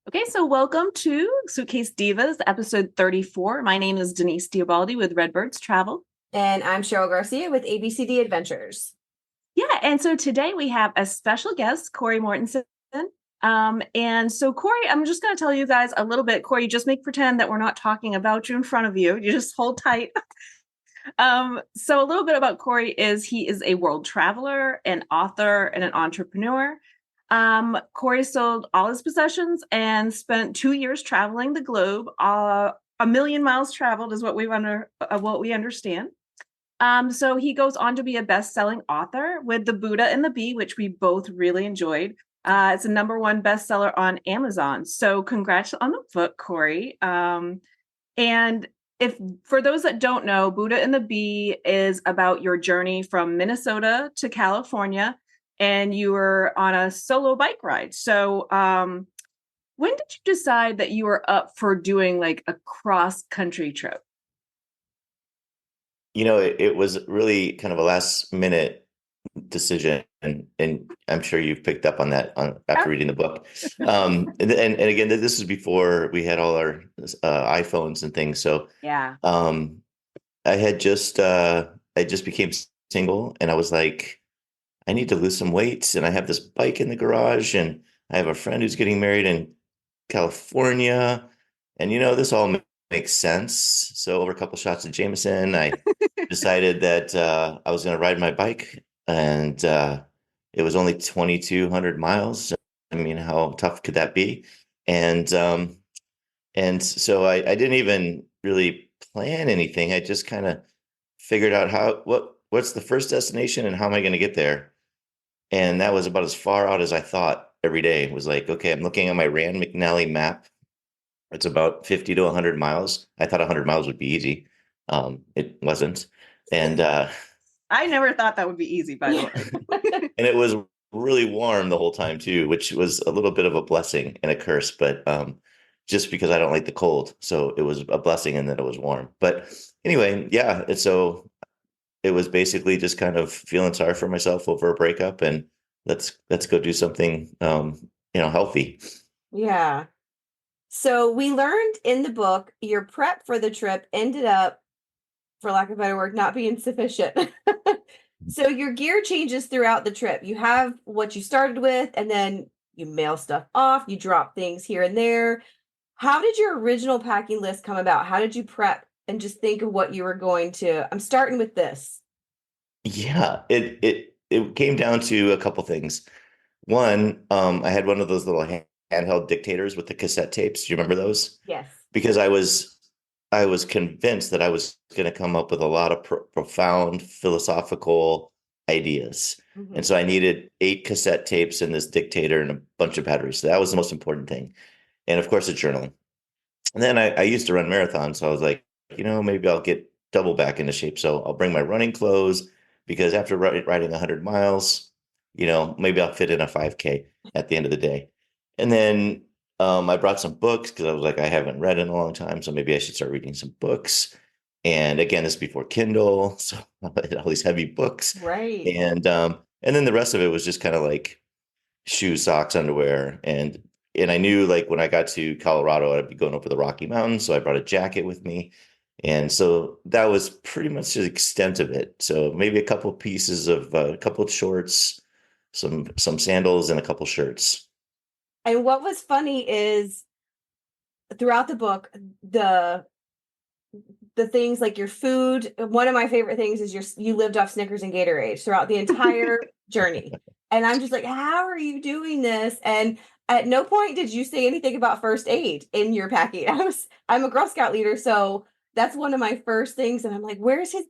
Okay, so welcome to Suitcase Divas, episode 34. My name is Denise Diabaldi with Redbirds Travel. And I'm Cheryl Garcia with ABCD Adventures. Yeah, and so today we have a special guest, Cory Mortensen. And so, Cory, I'm just going to tell you guys a little bit. Cory, just make pretend that we're not talking about you in front of you. You just hold tight. So a little bit about Cory is he is a world traveler, an author, and an entrepreneur. Cory sold all his possessions and spent 2 years traveling the globe. A million miles traveled is what what we understand. So he goes on to be a best-selling author with The Buddha and the Bee, which we both really enjoyed. It's a #1 bestseller on Amazon. So congrats on the book, Cory. And if for those that don't know, Buddha and the Bee is about your journey from Minnesota to California, and you were on a solo bike ride. So, when did you decide that you were up for doing like a cross country trip? It was really kind of a last minute decision, and I'm sure you've picked up on that after reading the book. And again, this is before we had all our iPhones and things. So Yeah. um, I just became single, and I was like, I need to lose some weight, and I have this bike in the garage, and I have a friend who's getting married in California, and this all makes sense. So over a couple shots of Jameson, I decided that I was going to ride my bike, and it was only 2,200 miles. I mean, how tough could that be? And so I didn't even really plan anything. I just kind of figured out what's the first destination and how am I going to get there? And that was about as far out as I thought every day. It was like, okay, I'm looking at my Rand McNally map. It's about 50 to 100 miles. I thought 100 miles would be easy. It wasn't. And I never thought that would be easy, by the way. and it was really warm the whole time too, which was a little bit of a blessing and a curse, but just because I don't like the cold. So it was a blessing in that it was warm. But anyway, yeah. And so it was basically just kind of feeling sorry for myself over a breakup, and let's go do something healthy. Yeah. So we learned in the book your prep for the trip ended up, for lack of a better word, not being sufficient. So your gear changes throughout the trip. You have what you started with, and then you mail stuff off, you drop things here and there. How did your original packing list come about? How did you prep and just think of what you were going to? I'm starting with this. Yeah, it came down to a couple things. One, I had one of those little handheld dictators with the cassette tapes. Do you remember those? Yes. Because I was convinced that I was going to come up with a lot of profound philosophical ideas. And so I needed 8 cassette tapes and this dictator and a bunch of batteries. So that was the most important thing. And of course, a journal. And then I used to run marathons. So I was like, maybe I'll get double back into shape. So I'll bring my running clothes because after riding 100 miles, maybe I'll fit in a 5K at the end of the day. And then I brought some books because I was like, I haven't read in a long time. So maybe I should start reading some books. And again, this is before Kindle. So I had all these heavy books. Right. And then the rest of it was just kind of like shoes, socks, underwear. And I knew like when I got to Colorado, I'd be going over the Rocky Mountains. So I brought a jacket with me. And so that was pretty much the extent of it. So maybe a couple pieces of a couple of shorts, some sandals, and a couple shirts. And what was funny is throughout the book, the things like your food. One of my favorite things is you lived off Snickers and Gatorade throughout the entire journey. And I'm just like, how are you doing this? And at no point did you say anything about first aid in your packing. I'm a Girl Scout leader, so that's one of my first things. And I'm like, where's the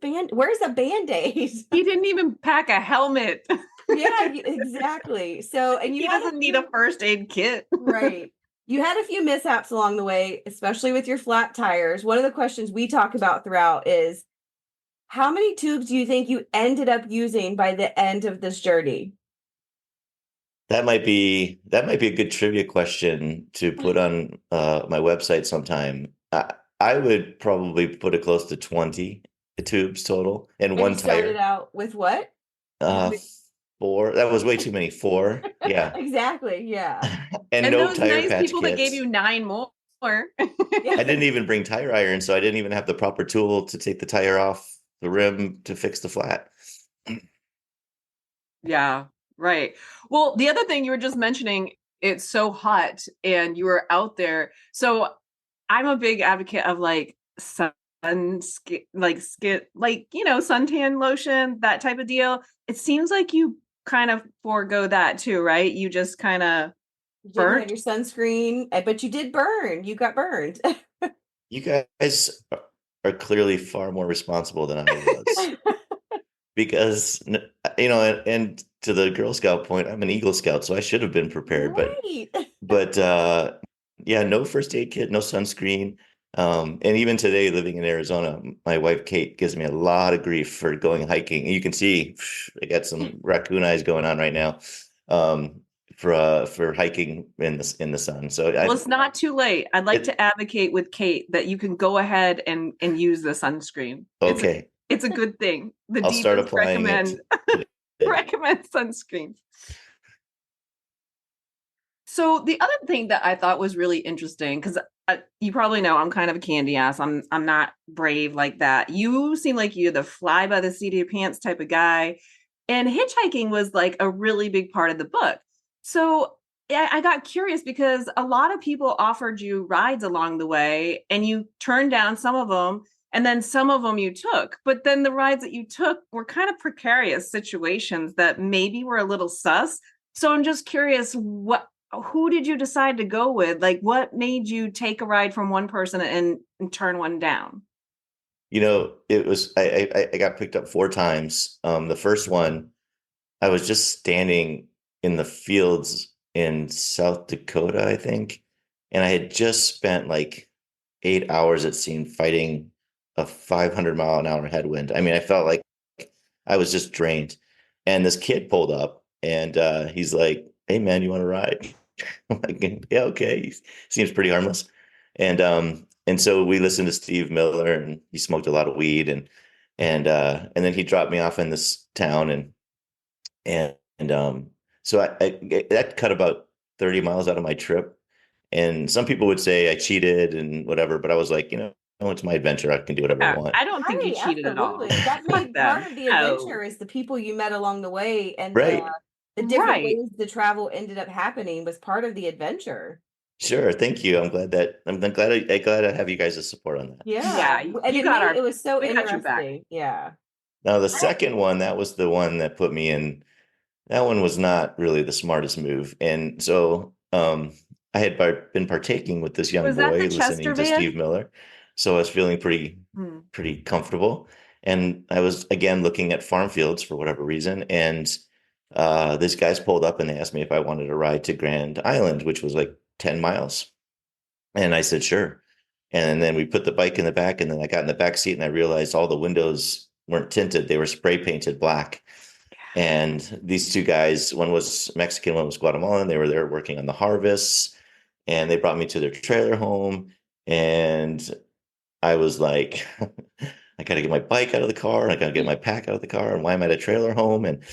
Band-Aid? He didn't even pack a helmet. Yeah, exactly. So, and he doesn't need a first aid kit. Right. You had a few mishaps along the way, especially with your flat tires. One of the questions we talk about throughout is how many tubes do you think you ended up using by the end of this journey? That might be a good trivia question to put on my website sometime. I would probably put it close to 20 tubes total and And one you started tire. out with what? Uh, 4. That was way too many. 4. Yeah. Exactly. Yeah. And And no those tire nice patch people that gave kits. you 9 more. Yeah. I didn't even bring tire iron, so I didn't even have the proper tool to take the tire off the rim to fix the flat. Yeah, right. Well, the other thing you were just mentioning, it's so hot and you were out there. So I'm a big advocate of like skin, like, suntan lotion, that type of deal. It seems like you kind of forego that too, right? You just kind of You didn't have burnt. your sunscreen, but you did burn. You got burned. You guys are clearly far more responsible than I was because, and to the Girl Scout point, I'm an Eagle Scout, so I should have been prepared. Right. But yeah, no first aid kit, no sunscreen. And even today, living in Arizona, my wife Kate gives me a lot of grief for going hiking. And you can see I got some raccoon eyes going on right now. Um, for hiking in the sun. So Well, it's not too late. I'd like it to advocate with Kate that you can go ahead and use the sunscreen. okay. It's a good thing. The I'll start divas applying it today. recommend sunscreen. So the other thing that I thought was really interesting, because you probably know I'm kind of a candy ass. I'm not brave like that. You seem like you're the fly by the seat of your pants type of guy, and hitchhiking was like a really big part of the book. So I got curious because a lot of people offered you rides along the way, and you turned down some of them, and then some of them you took. But then the rides that you took were kind of precarious situations that maybe were a little sus. So I'm just curious, who did you decide to go with? Like, what made you take a ride from one person and turn one down? It was I got picked up 4 times. The first one, I was just standing in the fields in South Dakota, I think, and I had just spent like 8 hours, it seemed, fighting a 500-mile-an-hour headwind. I mean, I felt like I was just drained. And this kid pulled up, and he's like, "Hey, man, you want to ride?" I'm like, "Yeah, okay." He seems pretty harmless. And so we listened to Steve Miller, and he smoked a lot of weed, and then he dropped me off in this town, and so that cut about 30 miles out of my trip. And some people would say I cheated and whatever, but I was like, it's my adventure. I can do whatever I Yeah, want. I don't think you Right, cheated at all. absolutely. That Fuck made that. part of the No. adventure is the people you met along the way and Right. the different Right. ways the travel ended up happening was part of the adventure. Sure. Thank you. I'm glad I have you guys' support on that. Yeah. Yeah, And you it got made our it was so we got your back. interesting. Yeah. Now, the second one, that was the one that put me in. That one was not really the smartest move. And so I had been partaking with this young Was that the boy, Chester listening to van? Steve Miller. So I was feeling Hmm. pretty comfortable. And I was again looking at farm fields for whatever reason. And these guys pulled up and they asked me if I wanted to ride to Grand Island, which was like 10 miles. And I said, sure. And then we put the bike in the back, and then I got in the back seat and I realized all the windows weren't tinted. They were spray painted black. And these 2 guys, one was Mexican, one was Guatemalan. They were there working on the harvests, and they brought me to their trailer home. And I was like, I got to get my bike out of the car. I got to get my pack out of the car. And why am I at a trailer home? And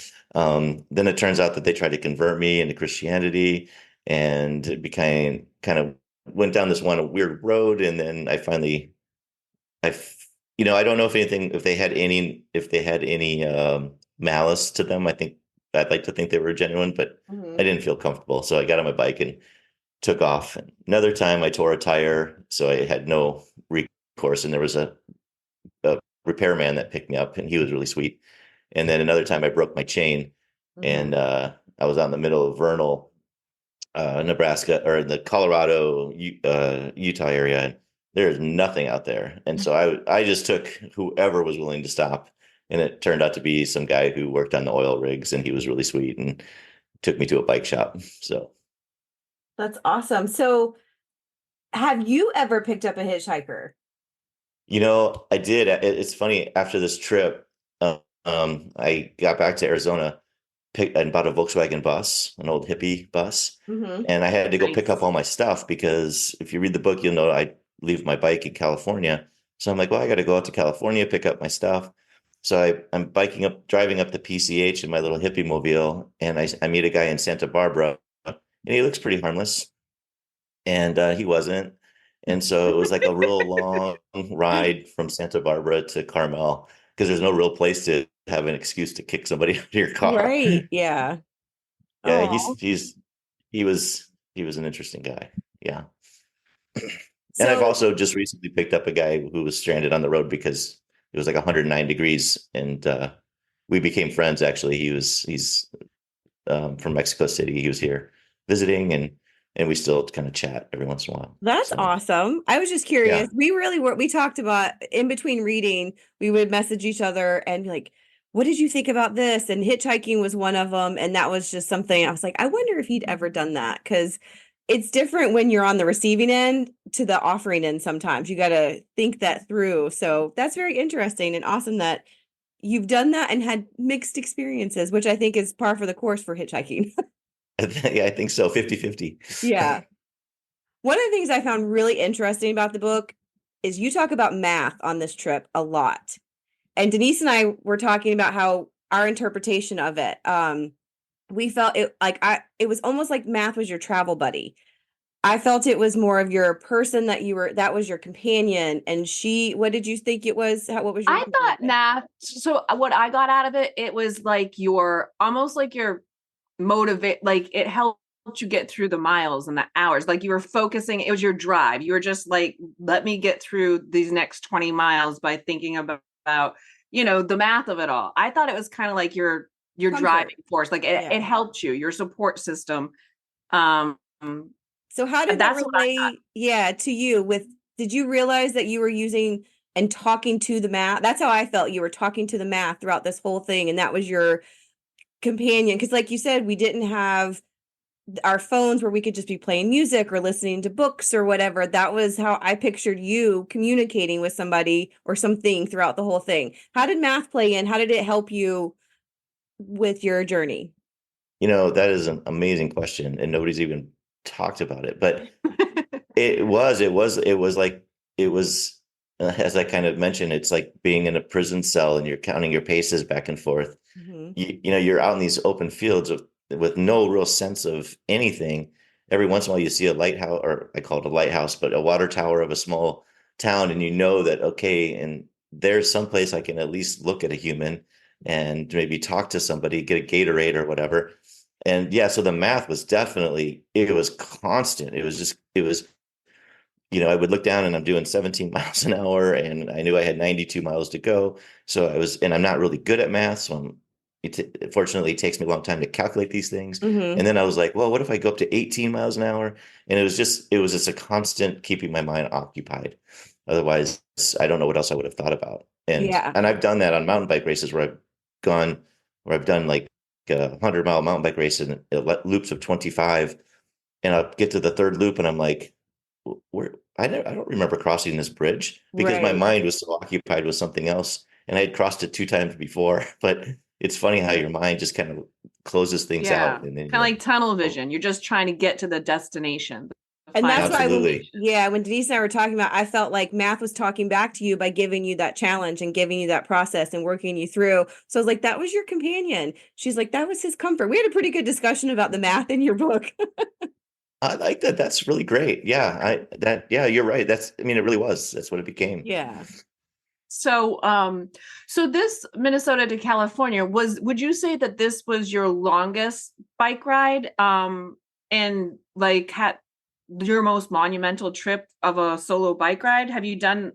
then it turns out that they tried to convert me into Christianity, and it became kind of went down this one weird road. And then I, I don't know if they had any malice to them. I'd like to think they were genuine, but I Hmm. didn't feel comfortable. So I got on my bike and took off. And another time I tore a tire, so I had no recourse. And there was a repairman that picked me up, and he was really sweet. And then another time I broke my chain, Hmm. and I was out in the middle of Vernal, Nebraska, or the Colorado, Utah area, and there's nothing out there. And so I just took whoever was willing to stop, and it turned out to be some guy who worked on the oil rigs, and he was really sweet and took me to a bike shop. So, That's awesome. So have you ever picked up a hitchhiker? I did. It's funny, after this trip, I got back to Arizona, and bought a Volkswagen bus, an old hippie bus. Hmm. And I had to go pick up Nice. all my stuff because if you read the book, you'll know I leave my bike in California. So I'm like, well, I got to go out to California, pick up my stuff. So I'm driving up the PCH in my little hippie mobile, and I meet a guy in Santa Barbara, and he looks pretty harmless, and he wasn't. And so it was like a real long ride from Santa Barbara to Carmel because there's no real place to have an excuse to kick somebody out of your car. Right. Yeah. Yeah, Oh. he was he was an interesting guy. Yeah. And I've So also just recently picked up a guy who was stranded on the road because it was like 109 degrees, and we became friends. Actually, he's from Mexico City. He was here visiting, and we still kind of chat every once in a while. that's So awesome. I was just yeah, curious. We really were, we talked about in between reading, we would message each other and be like, what did you think about this? And hitchhiking was one of them. And that was just something I was like, I wonder if he'd ever done that. Cause it's different when you're on the receiving end to the offering end sometimes. You got to think that through. So that's very interesting and awesome that you've done that and had mixed experiences, which I think is par for the course for hitchhiking. yeah, I think so. 50-50. Yeah. One of the things I found really interesting about the book is you talk about math on this trip a lot. And Denise and I were talking about how our interpretation of it, we felt it like it was almost like math was your travel buddy. I felt it was more of your person that was your companion. And what did you think it was? What was your I opinion thought of it? math. So what I got out of it, it was like your almost like your motivate, like it helped you get through the miles and the hours. Like you were focusing, it was your drive. You were just like, let me get through these next 20 miles by thinking about, the math of it all. I thought it was kind of like your Comfort. driving force. Like it Yeah. helped you, your support system. Um, So how did that that's what I thought. relate, yeah, to you did you realize that you were using and talking to the math? That's how I felt. You were talking to the math throughout this whole thing, and that was your companion. Because like you said, we didn't have our phones where we could just be playing music or listening to books or whatever. That was how I pictured you communicating with somebody or something throughout the whole thing. How did math play in? How did it help you with your journey? That is an amazing question, and nobody's even talked about it. But it was like it was as I kind of mentioned, it's like being in a prison cell and you're counting your paces back and forth. Mhm. You're out in these open fields with no real sense of anything. Every once in a while you see a lighthouse, or I call it a lighthouse, but a water tower of a small town, and you know that okay, and there's someplace I can at least look at a human and maybe talk to somebody, get a Gatorade or whatever. And yeah, so the math was definitely, it was constant. It was I would look down and I'm doing 17 miles an hour, and I knew I had 92 miles to go. So and I'm not really good at math. So fortunately, it takes me a long time to calculate these things. Mhm. And then I was like, well, what if I go up to 18 miles an hour? And it was just a constant keeping my mind occupied. Otherwise, I don't know what else I would have thought about. Yeah. And I've done that on mountain bike races where I've done like a 100-mile mountain bike race in loops of 25, and I'll get to the third loop and I'm like, where I don't remember crossing this bridge because my Right. mind was so occupied with something else, and I had crossed it 2 times before. But it's funny how your mind just kind of closes things Yeah. out, and then Kind you're of like, like tunnel oh, vision. You're just trying to get to the destination, the And final that's why absolutely. when Denise and I were talking about, I felt like math was talking back to you by giving you that challenge and giving you that process and working you through. So I was like, that was your companion. She's like, that was his comfort. We had a pretty good discussion about the math in your book. I like that. That's really great. Yeah, you're right. I mean, it really was. That's what it became. Yeah. So, so this Minnesota to California would you say that this was your longest bike ride? And like had your most monumental trip of a solo bike ride? Have you done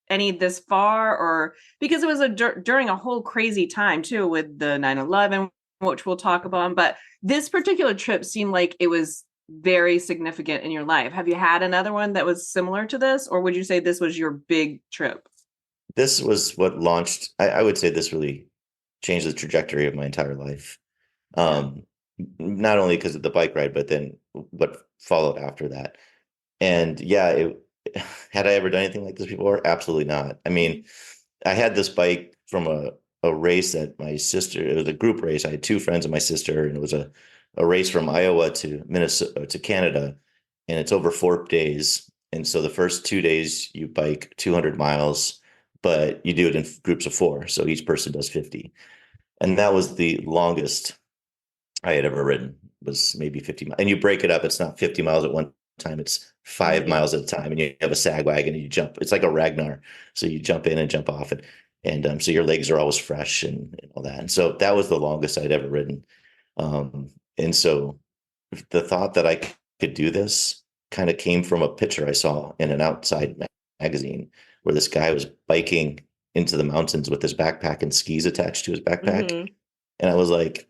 any this far, or because it was during a whole crazy time too with the 9/11, which we'll talk about, but this particular trip seemed like it was very significant in your life. Have you had another one that was similar to this, or would you say this was your big trip? This was what launched. I would say this really changed the trajectory of my entire life. Yeah. Um, Not only because of the bike ride, but then what followed after that. And yeah, had I ever done anything like this before? Absolutely not. I mean, I had this bike from a race that my sister, it was a group race. I had two friends and my sister, and it was a race from Iowa to Minnesota to Canada, and it's over 4 days. And so the first 2 days you bike 200 miles. but you do it in groups of 4. So each person does 50. And that was the longest I had ever ridden, was maybe 50 miles. And you break it up. It's not 50 miles at one time. It's 5 miles at a time. And you have a sag wagon and you jump. It's like a Ragnar. So you jump in and jump off it. And so your legs are always fresh and all that. And so that was the longest I'd ever ridden. And so the thought that I could do this kind of came from a picture I saw in an outside magazine where this guy was biking into the mountains with his backpack and skis attached to his backpack. Mm-hmm. And I was like,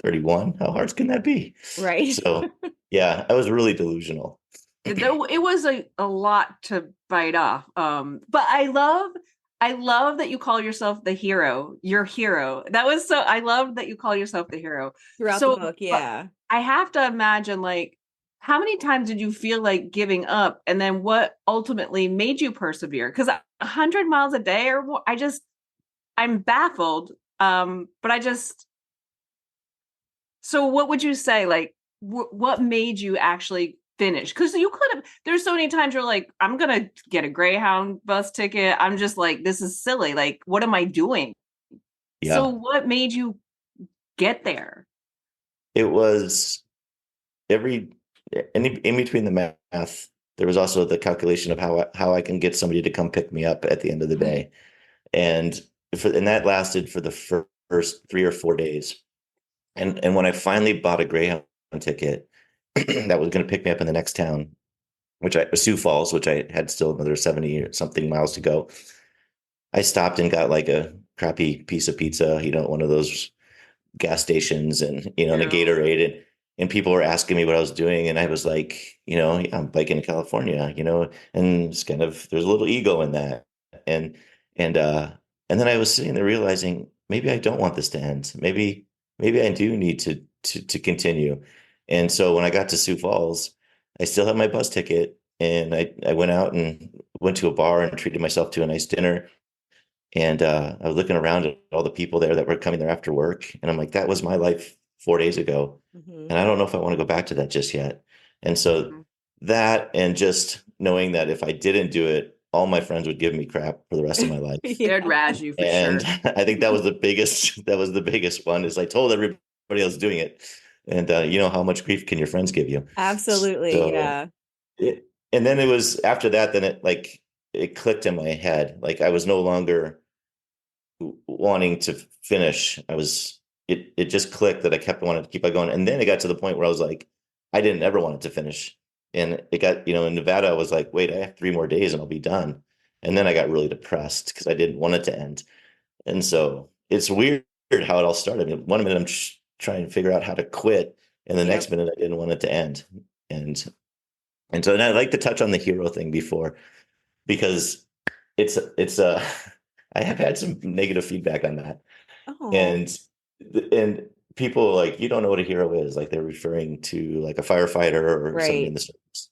31, how hard can that be? Right. So yeah, I was really delusional. It was a lot to bite off. But I love that you call yourself the hero, your hero. That was so, I love that you call yourself the hero. Throughout So, the book, yeah. I have to imagine, like, how many times did you feel like giving up? And then what ultimately made you persevere? Because 100 miles a day or more, I'm baffled. So what would you say, like, what made you actually finish? Because you could have, there's so many times you're like, I'm going to get a Greyhound bus ticket. I'm just like, this is silly. Like, what am I doing? So Yeah, what made you get there? it was in between the math, there was also the calculation of how I can get somebody to come pick me up at the end of the day. And that lasted for the first 3 or 4 days. And when I finally bought a Greyhound ticket that was going to pick me up in the next town, which was Sioux Falls, which I had still another 70 or something miles to go, I stopped and got like a crappy piece of pizza, one of those gas stations, and and a Yeah. Gatorade, and people were asking me what I was doing, and I was like, yeah, I'm biking to California, and it's kind of, there's a little ego in that, and and uh and then I was sitting there realizing maybe I don't want this to end. Maybe I do need to continue. And so when I got to Sioux Falls, I still had my bus ticket, and I went out and went to a bar and treated myself to a nice dinner. And I was looking around at all the people there that were coming there after work. And I'm like, that was my life 4 days ago. Mm-hmm. And I don't know if I want to go back to that just yet. And so Mhm. that, and just knowing that if I didn't do it, all my friends would give me crap for the rest of my life. They'd razz you for And sure. I think that was the biggest one, is I told everybody else doing it. And how much grief can your friends give you? Absolutely, So yeah. and then it was after that, then it clicked in my head. Like I was no longer wanting to finish. It just clicked that I kept wanting to keep on going. And then it got to the point where I was like, I didn't ever want it to finish. And it got, in Nevada, I was like, wait, I have 3 more days and I'll be done. And then I got really depressed because I didn't want it to end. And so it's weird how it all started. I mean, one minute I'm trying to figure out how to quit, and the next Yep. minute I didn't want it to end. And I'd like to touch on the hero thing before, because it's I have had some negative feedback on that. Oh, And people like, you don't know what a hero is, like they're referring to like a firefighter or somebody in right. the service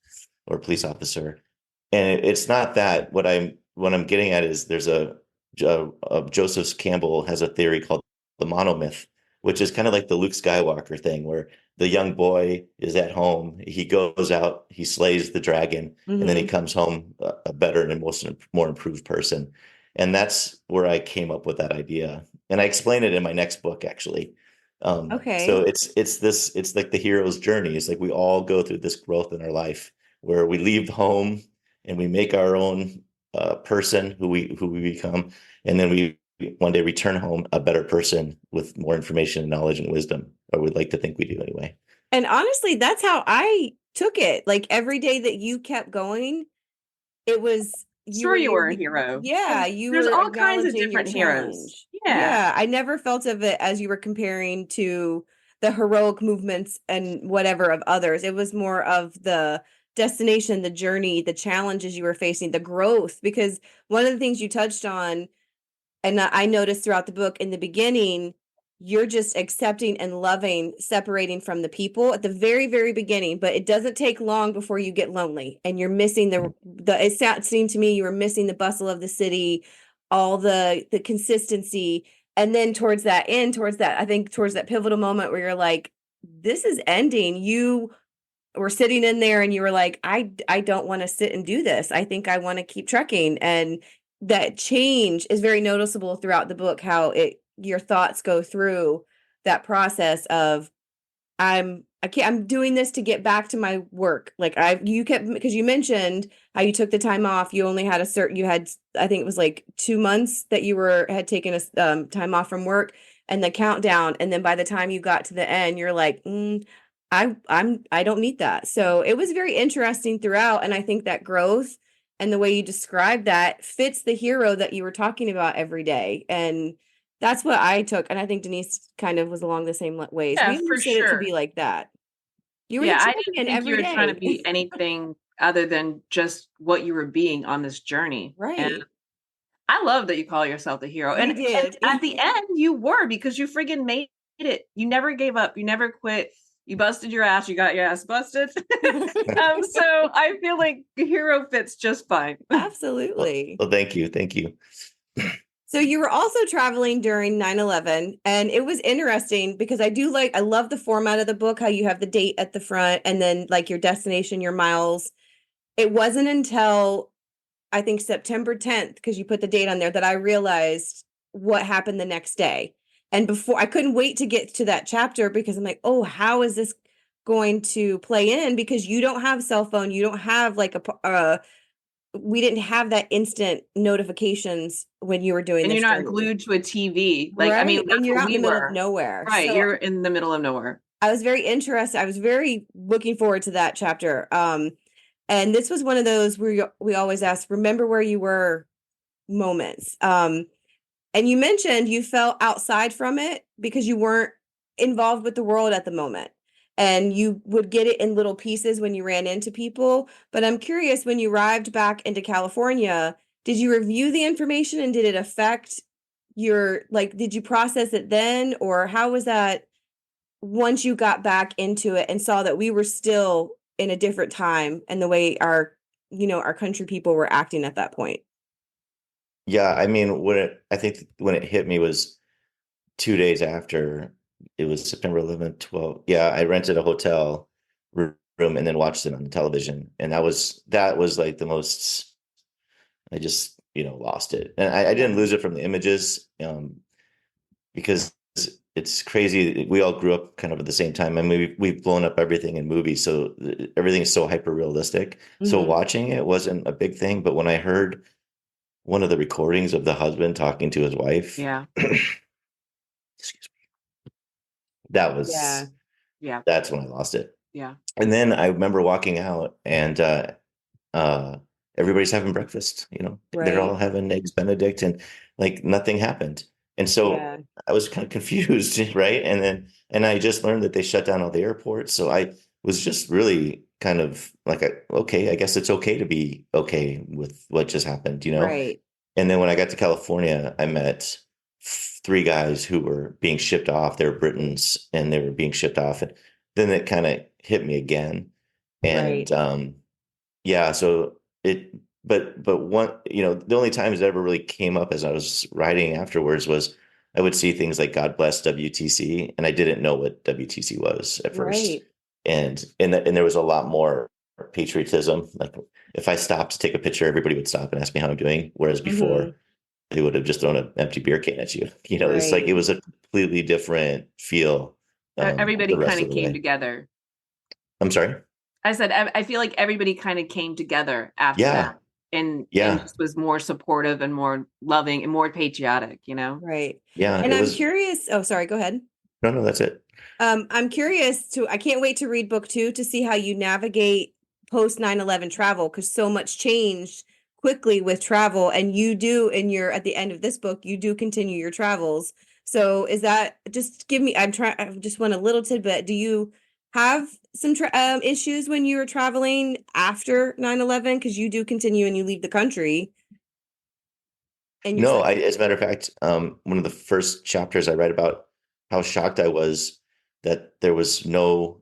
or a police officer. And it's not that. What I'm getting at is there's Joseph Campbell has a theory called the monomyth, which is kind of like the Luke Skywalker thing, where the young boy is at home, he goes out, he slays the dragon, and then he Mm-hmm. comes home a better and more improved person. And that's where I came up with that idea, and I explain it in my next book, actually. So Okay. it's like the hero's journey. It's like we all go through this growth in our life where we leave home and we make our own person who we become, and then we one day return home a better person with more information and knowledge and wisdom, or we'd like to think we do anyway. And honestly, that's how I took it. Like every day that you kept going, it was Sure, you were a hero. yeah, And you there's were all kinds of acknowledging your different heroes. challenge. Yeah. Yeah, I never felt of it as you were comparing to the heroic movements and whatever of others. It was more of the destination, the journey, the challenges you were facing, the growth. Because one of the things you touched on, and I noticed throughout the book in the beginning, you're just accepting and loving separating from the people at the very, very beginning, but it doesn't take long before you get lonely and you're missing it seemed to me you were missing the bustle of the city, all the consistency. And then towards that end, I think towards that pivotal moment where you're like, this is ending. You were sitting in there and you were like, I don't want to sit and do this. I think I want to keep trekking. And that change is very noticeable throughout the book, how your thoughts go through that process of I'm doing this to get back to my work. Like you kept, because you mentioned how you took the time off. You only had I think it was like 2 months that had taken a time off from work, and the countdown. And then by the time you got to the end, you're like, I don't need that. So it was very interesting throughout. And I think that growth and the way you describe that fits the hero that you were talking about every day. And that's what I took. And I think Denise kind of was along the same ways. Yeah, We for understood it to sure. be like that. You were the Yeah, I didn't champion think you every were trying to day. be anything other than just what you were being on this journey. And Right. I love that you call yourself the hero. You And did. at the end you were, because you friggin' made it. You never gave up. You never quit. You busted your ass. You got your ass busted. So I feel like the hero fits just fine. Absolutely. Well, thank you. Thank you. So you were also traveling during 9/11, and it was interesting because I love the format of the book, how you have the date at the front and then like your destination, your miles. It wasn't until I think September 10th, because you put the date on there, that I realized what happened the next day. And before, I couldn't wait to get to that chapter because I'm like, oh, how is this going to play in? Because you don't have cell phone, you don't have like we didn't have that instant notifications when you were doing And you're this not journey. glued to a TV. Like, I mean, Right. And that's you're what out in we the middle of were. nowhere. Right. So You're in the middle of nowhere. I was very interested. I was very looking forward to that chapter. And this was one of those where we always ask, remember where you were moments. And you mentioned you felt outside from it because you weren't involved with the world at the moment. And you would get it in little pieces when you ran into people. But I'm curious, when you arrived back into California, did you review the information and did it affect did you process it then? Or how was that once you got back into it and saw that we were still in a different time and the way our country people were acting at that point? Yeah, I mean, I think when it hit me was 2 days after. It was September 11th, 12th. Yeah, I rented a hotel room and then watched it on the television. And that was like the most, I just, lost it. And I Yeah. didn't lose it from the images, because it's crazy. We all grew up kind of at the same time. I mean, we've blown up everything in movies. So everything is so hyper realistic. So Mhm. watching it wasn't a big thing. But when I heard one of the recordings of the husband talking to his wife, Yeah. excuse me, that Yeah. was Yeah. that's when I lost it. Yeah. And then I remember walking out and uh everybody's having breakfast, they're all Right. having eggs Benedict and like nothing happened. And so Yeah. I was kind of confused, right? And I just learned that they shut down all the airports. So I was just really kind of like, okay, I guess it's okay to be okay with what just happened. Right. And then when I got to California, I met three guys who were being shipped off. They were Britons and they were being shipped off. And then it kind of hit me again. And Right. yeah, so but one, the only times it ever really came up as I was writing afterwards was I would see things like God bless WTC, and I didn't know what WTC was at first. Right. And there was a lot more patriotism. Like if I stopped to take a picture, everybody would stop and ask me how I'm doing. Whereas before, Mhm. they would have just thrown an empty beer can at you. It's like Right. it was a completely different feel Everybody the kind rest of of the came way. together. I'm sorry. I said, I feel like everybody kind of came together after that, Yeah. and Yeah. just was more supportive and more loving and more patriotic. Right. Yeah. And It I'm was, curious. Oh, sorry, go ahead. no, that's it. I'm curious I can't wait to read book 2 to see how you navigate post 9/11 travel, because so much changed quickly with travel. And you do, at the end of this book, you do continue your travels. So is that, just give me, I just want a little tidbit. Do you have some issues when you were traveling after 9/11? Because you do continue and you leave the country and you're No, like, as a matter of fact, one of the first chapters I read about how shocked I was that there was no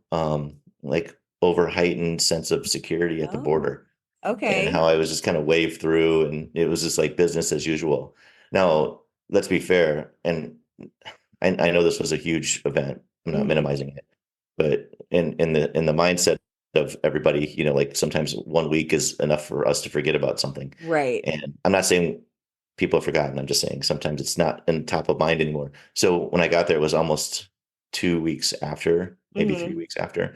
like over heightened sense of security at the oh, border, and okay. how I was just kind of waved through and it was just like business as usual. Now, let's be fair, and I know this was a huge event. I'm not Hmm. minimizing it, but in the mindset of everybody, like sometimes 1 week is enough for us to forget about something. Right. And I'm not saying people have forgotten. I'm just saying sometimes it's not in top of mind anymore. So when I got there, it was almost 2 weeks after, maybe 3 weeks after.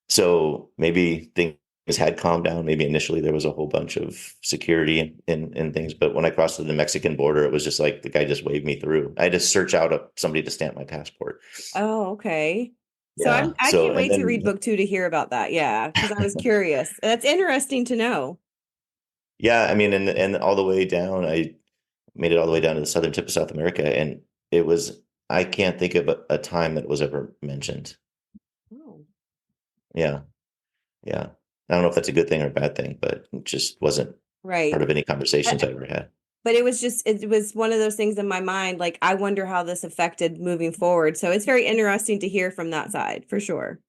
So maybe things had calmed down. Maybe initially there was a whole bunch of security and things. But when I crossed the Mexican border, it was just like the guy just waved me through. I had to search out somebody to stamp my passport. Oh, okay. So Yeah. I So, can't and wait to then, read book 2 to hear about that. Yeah, because I was curious. That's interesting to know. yeah, I mean, and all the way down, I made it all the way down to the southern tip of South America. And it was, I can't think of a time that was ever mentioned. Oh. Yeah. Yeah. I don't know if that's a good thing or a bad thing, but it just wasn't part Right. of any Uh, conversations I ever had. But it was one of those things in my mind, like I wonder how this affected moving forward. So it's very interesting to hear from that side for sure.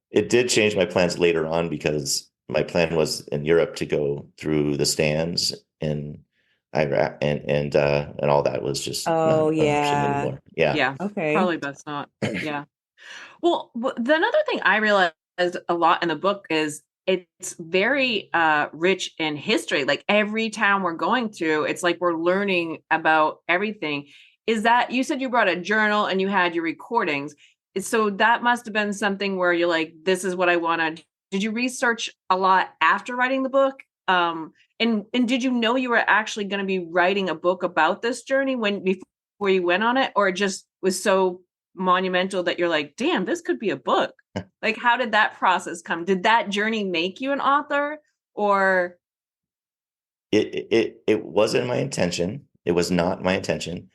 It did change my plans later on because my plan was in Europe to go through the stands in Iraq and all that was just not Oh, an option yeah. anymore. Yeah. Yeah, Okay. probably best not. Yeah. Well, the another thing I realized a lot in the book is it's very rich in history. Like every town we're going through, it's like we're learning about everything. Is that you said you brought a journal and you had your recordings? So that must have been something where you're like, this is what I want to. Did you research a lot after writing the book? And did you know you were actually going to be writing a book about this journey when before you went on it, or it just was so monumental that you're like, damn, this could be a book? Like, how did that process come? Did that journey make you an author, or It wasn't my intention. It was not my intention.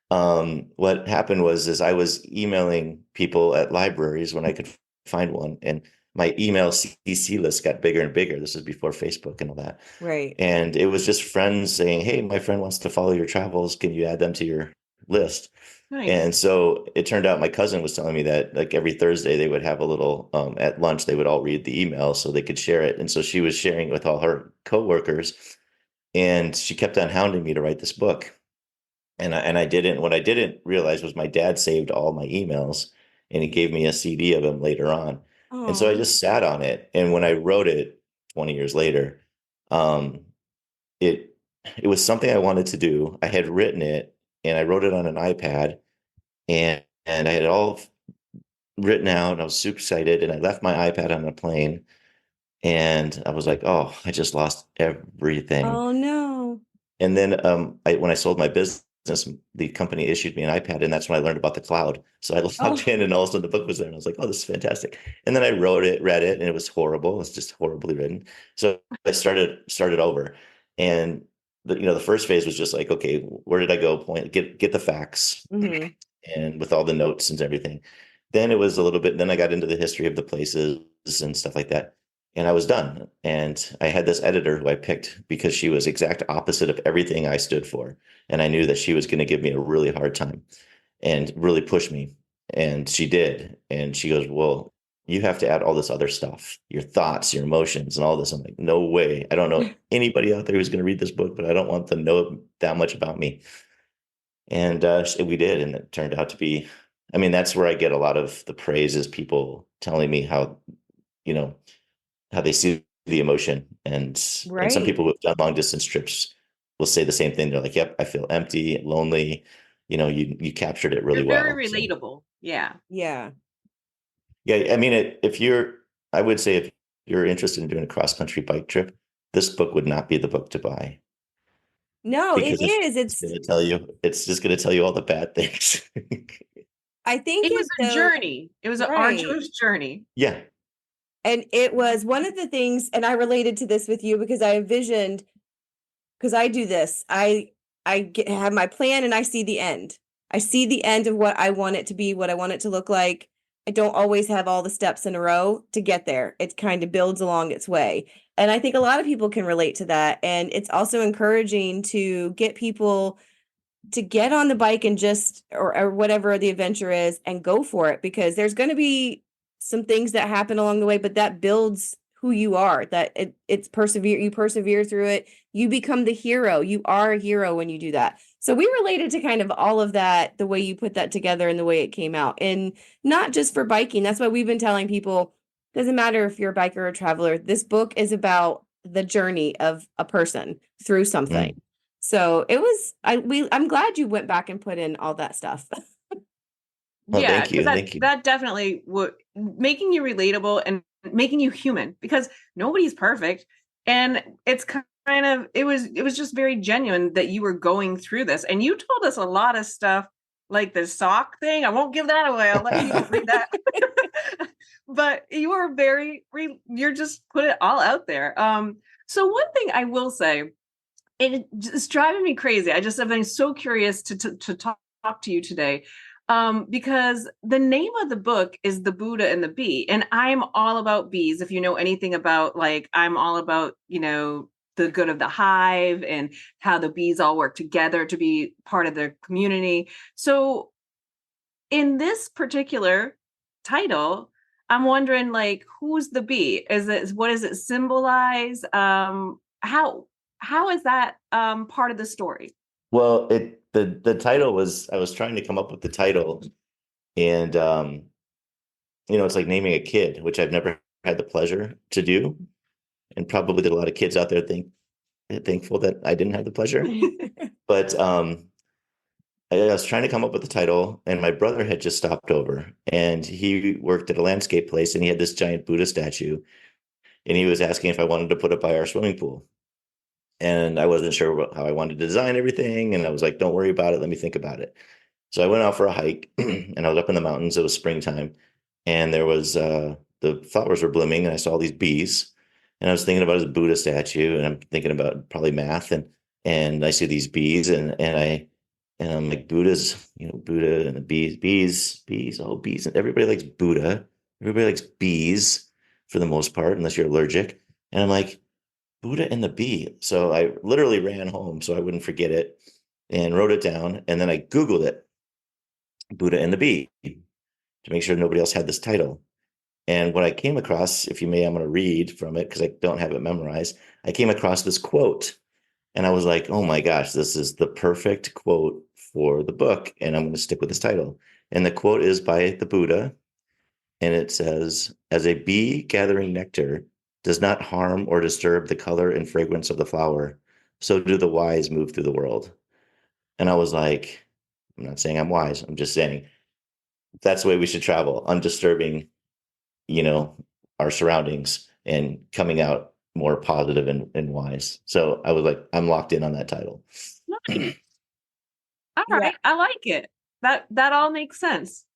What happened was is I was emailing people at libraries when I could find one, and my email CC list got bigger and bigger. This is before Facebook and all that. Right. And it was just friends saying, "Hey, my friend wants to follow your travels. Can you add them to your list?" nice? And so it turned out my cousin was telling me that like every Thursday they would have a little at lunch, they would all read the email so they could share it. And so she was sharing it with all her coworkers, and she kept on hounding me to write this book. And I didn't. What I didn't realize was my dad saved all my emails and he gave me a CD of them later on. And so I Oh. just sat on it. And when I wrote it 20 years later, um, it it was something I wanted to do. I had written it and I wrote it on an iPad and I had it all written out and I was super excited and I left my iPad on a plane and I was like, oh, I just lost everything. Oh no. And then when I sold my business, the company issued me an iPad, and that's when I learned about the cloud. So I logged Oh. in, and all of a sudden the book was there, and I was like, "Oh, this is fantastic!" And then I wrote it, read it, and it was horrible. It's just horribly written. So I started over, and the first phase was just like, okay, where did I go? Point, get the facts, Hmm. and with all the notes and everything. Then it was a little bit. Then I got into the history of the places and stuff like that and I was done. And I had this editor who I picked because she was exact opposite of everything I stood for. And I knew that she was going to give me a really hard time and really push me. And she did. And she goes, well, you have to add all this other stuff, your thoughts, your emotions, and all this. I'm like, no way. I don't know anybody out there who's going to read this book, but I don't want them to know that much about me. And we did. And it turned out to be, I mean, that's where I get a lot of the praise is people telling me how, you know, how they see the emotion and some Right. people who've done long distance trips will say the same thing. They're like, yep, I feel empty, lonely. You captured it really You're very well. So relatable. Yeah. Yeah. yeah, I mean, if you're, I would say if you're interested in doing a cross country bike trip, this book would not be the book to buy No, it because is. it's going to tell you, it's just going to tell you all the bad things. I think It was it's a so journey. It was an right. arduous journey. Yeah. And it was one of the things, and I related to this with you because I envisioned, because I do this. Have my plan and I see the end. I see the end of what I want it to be, what I want it to look like. I don't always have all the steps in a row to get there. It kind of builds along its way. And I think a lot of people can relate to that. And it's also encouraging to get people to get on the bike and just or whatever the adventure is and go for it because there's going to be some things that happen along the way, but that builds who you are, that it's persevere through it, you become the hero, you are a hero when you do that. So we related to kind of all of that, the way you put that together and the way it came out, and not just for biking. That's why we've been telling people, doesn't matter if you're a biker or a traveler, this book is about the journey of a person through something. Mm. So I'm glad you went back and put in all that stuff. Well, Yeah, thank because you. that Thank you. that definitely would making you relatable and making you human because nobody's perfect. And it's kind of it was just very genuine that you were going through this. And you told us a lot of stuff like the sock thing. I won't give that away. I'll let people read that. But you were you're just put it all out there. So one thing I will say, it's driving me crazy. I just have been so curious to talk to you today, because the name of the book is The Buddha and the Bee, and I'm all about bees. If you know anything about, like, I'm all about, the good of the hive and how the bees all work together to be part of their community. So in this particular title, I'm wondering, like, who's the bee? What does it symbolize? How is that part of the story? Well, the title was, I was trying to come up with the title, and it's like naming a kid, which I've never had the pleasure to do, and probably that a lot of kids out there thankful that I didn't have the pleasure. But I was trying to come up with the title, and my brother had just stopped over, and he worked at a landscape place, and he had this giant Buddha statue, and he was asking if I wanted to put it by our swimming pool. And I wasn't sure how I wanted to design everything. And I was like, don't worry about it. Let me think about it. So I went out for a hike and I was up in the mountains. It was springtime, and there was the flowers were blooming, and I saw all these bees. And I was thinking about his Buddha statue, and I'm thinking about probably math, and I see these bees, and I'm like, Buddha and the bees, oh, bees. And everybody likes Buddha. Everybody likes bees for the most part, unless you're allergic. And I'm like, Buddha and the bee. So I literally ran home so I wouldn't forget it and wrote it down. And then I Googled it, Buddha and the bee, to make sure nobody else had this title. And what I came across, if you may, I'm going to read from it because I don't have it memorized. I came across this quote, and I was like, oh my gosh, this is the perfect quote for the book. And I'm going to stick with this title. And the quote is by the Buddha. And it says, as a bee gathering nectar does not harm or disturb the color and fragrance of the flower, so do the wise move through the world. And I was like, I'm not saying I'm wise. I'm just saying that's the way we should travel, undisturbing, you know, our surroundings and coming out more positive and wise. So I was like, I'm locked in on that title. Nice. All Yeah. right, I like it. That all makes sense.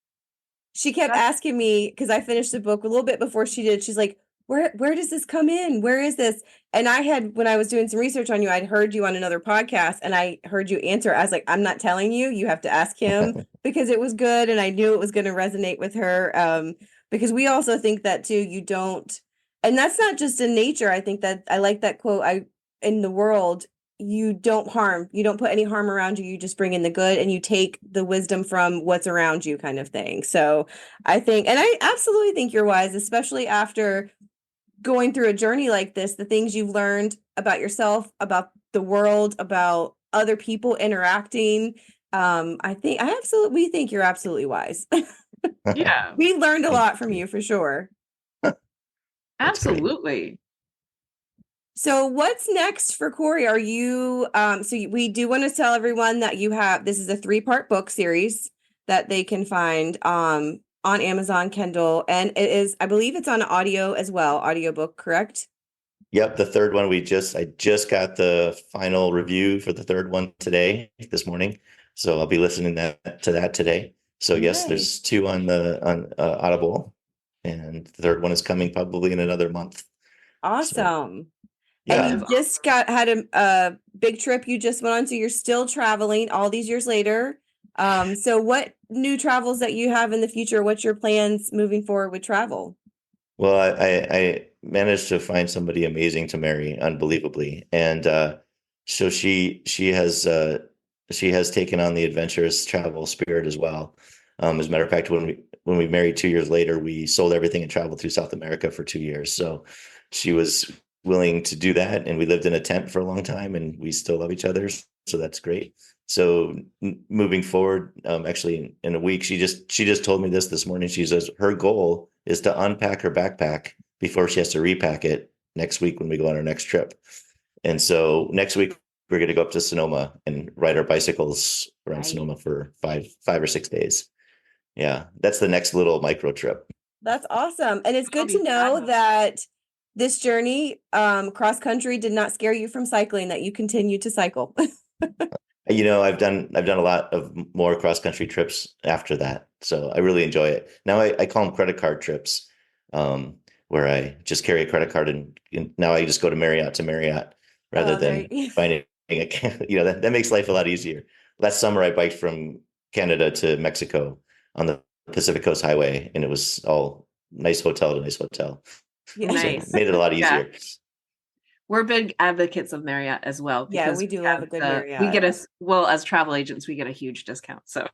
She kept That's asking me because I finished the book a little bit before she did. She's like, where does this come in? Where is this? And I had, when I was doing some research on you, I'd heard you on another podcast and I heard you answer. I was like, I'm not telling you, you have to ask him because it was good. And I knew it was going to resonate with her. Because we also think that too, you don't, and that's not just in nature. I think that I like that quote. In the world, you don't harm, you don't put any harm around you. You just bring in the good and you take the wisdom from what's around you, kind of thing. So I think, and I absolutely think you're wise, especially after going through a journey like this, the things you've learned about yourself, about the world, about other people interacting. We think you're absolutely wise. yeah, We learned a Thank lot from you. you for sure. That's great. absolutely. So what's next for Cory? Are you we do want to tell everyone that this is a 3-part book series that they can find on Amazon Kindle, and it is, I believe it's on audio as well, audiobook, correct? Yep, the third one I just got the final review for the third one this morning. So I'll be listening to that today. So yes, Nice. there's 2 on Audible, and the third one is coming probably in another month. So Awesome. And yeah. you just had a big trip you just went on, so you're still traveling all these years later. So what new travels that you have in the future? What's your plans moving forward with travel? Well, I managed to find somebody amazing to marry, unbelievably, and so she has taken on the adventurous travel spirit as well. As a matter of fact, when we married 2 years later, we sold everything and traveled through South America for 2 years. So she was willing to do that, and we lived in a tent for a long time, and we still love each other. So that's great. So moving forward, actually in a week, she just told me this morning. She says her goal is to unpack her backpack before she has to repack it next week when we go on our next trip. And so next week we're going to go up to Sonoma and ride our bicycles around Right. Sonoma for 5 or 6 days. Yeah, that's the next little micro trip. That's awesome. And it's That'll good to be know fun. that this journey, cross country did not scare you from cycling, that you continue to cycle. I've done a lot of more cross country trips after that, so I really enjoy it. Now I call them credit card trips, where I just carry a credit card, and now I just go to Marriott rather Oh, than there. finding that makes life a lot easier. Last summer I biked from Canada to Mexico on the Pacific Coast Highway, and it was all nice hotel to nice hotel, Yeah. so Nice. made it a lot Yeah. easier. We're big advocates of Marriott as well Yeah, because we do love a good we Marriott. get as travel agents, we get a huge discount. So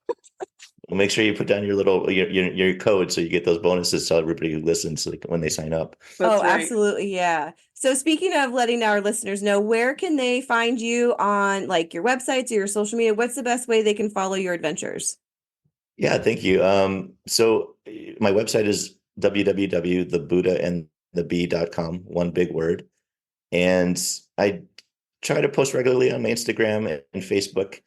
Well, make sure you put down your code so you get those bonuses to everybody who listens, so when they sign up. that's Oh, right. absolutely. Yeah. So speaking of letting our listeners know, where can they find you on like your websites or your social media? What's the best way they can follow your adventures? Yeah, thank you. So my website is www.thebuddhaandthebee.com, one big word. And I try to post regularly on my Instagram and Facebook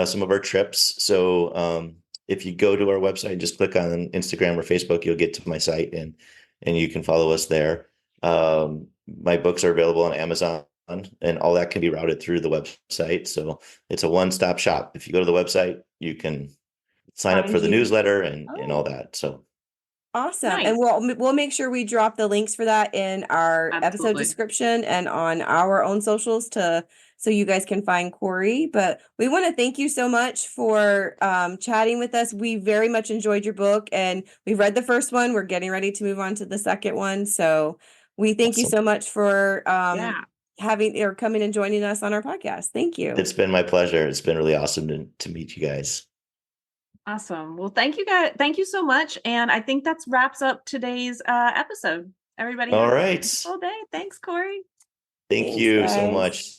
some of our trips. So if you go to our website and just click on Instagram or Facebook, you'll get to my site, and you can follow us there. My books are available on Amazon, and all that can be routed through the website. So it's a one-stop shop. If you go to the website, you can sign up Find for the you. newsletter and all Oh, that. So Awesome. And nice. we'll make sure we drop the links for that in our episode Absolutely. description and on our own socials so you guys can find Cory. But we want to thank you so much for chatting with us. We very much enjoyed your book, and we've read the first one. We're getting ready to move on to the second one. So we thank you awesome. so much for Yeah. having or coming and joining us on our podcast. Thank you. It's been my pleasure. It's been really awesome to meet you guys. Awesome. Well, thank you guys. Thank you so much. And I think that wraps up today's episode. Everybody All have a right. wonderful day. Thanks, Cory. Thank Thanks, you so guys. much.